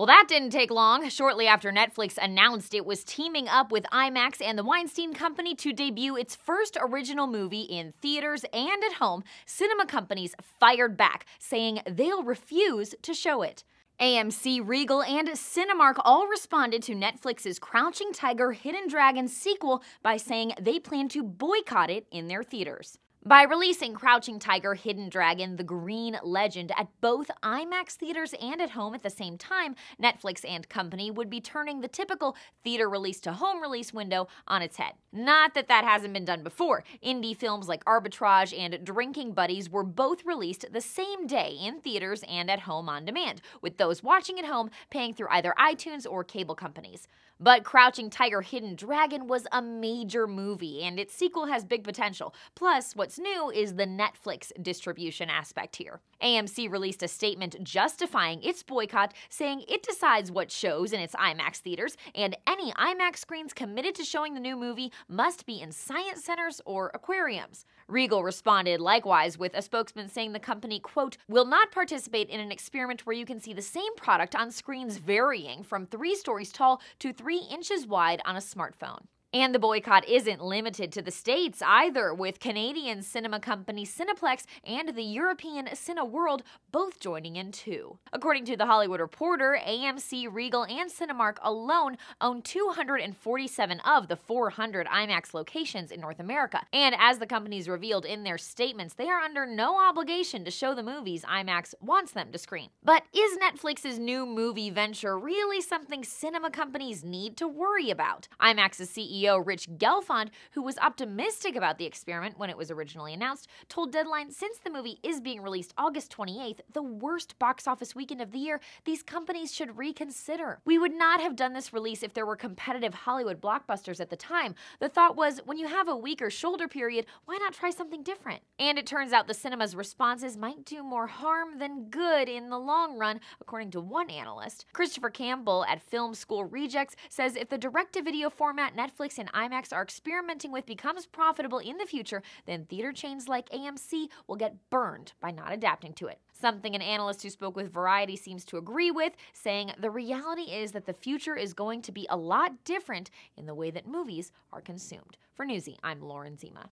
Well, that didn't take long. Shortly after Netflix announced it was teaming up with IMAX and the Weinstein Company to debut its first original movie in theaters and at home, cinema companies fired back, saying they'll refuse to show it. AMC, Regal, and Cinemark all responded to Netflix's Crouching Tiger, Hidden Dragon sequel by saying they plan to boycott it in their theaters. By releasing Crouching Tiger, Hidden Dragon, The Green Legend at both IMAX theaters and at home at the same time, Netflix and company would be turning the typical theater release to home release window on its head. Not that that hasn't been done before. Indie films like Arbitrage and Drinking Buddies were both released the same day in theaters and at home on demand, with those watching at home paying through either iTunes or cable companies. But Crouching Tiger, Hidden Dragon was a major movie, and its sequel has big potential. Plus, what's new is the Netflix distribution aspect here. AMC released a statement justifying its boycott, saying it decides what shows in its IMAX theaters, and any IMAX screens committed to showing the new movie must be in science centers or aquariums. Regal responded likewise with a spokesman saying the company, quote, will not participate in an experiment where you can see the same product on screens varying from 3 stories tall to 3 inches wide on a smartphone. And the boycott isn't limited to the States either, with Canadian cinema company Cineplex and the European Cineworld both joining in too. According to The Hollywood Reporter, AMC, Regal, and Cinemark alone own 247 of the 400 IMAX locations in North America. And as the companies revealed in their statements, they are under no obligation to show the movies IMAX wants them to screen. But is Netflix's new movie venture really something cinema companies need to worry about? IMAX's CEO Rich Gelfond, who was optimistic about the experiment when it was originally announced, told Deadline since the movie is being released August 28th, the worst box office weekend of the year, these companies should reconsider. We would not have done this release if there were competitive Hollywood blockbusters at the time. The thought was, when you have a weaker shoulder period, why not try something different? And it turns out the cinema's responses might do more harm than good in the long run, according to one analyst. Christopher Campbell at Film School Rejects says if the direct-to-video format Netflix and IMAX are experimenting with becomes profitable in the future, then theater chains like AMC will get burned by not adapting to it. Something an analyst who spoke with Variety seems to agree with, saying the reality is that the future is going to be a lot different in the way that movies are consumed. For Newsy, I'm Lauren Zima.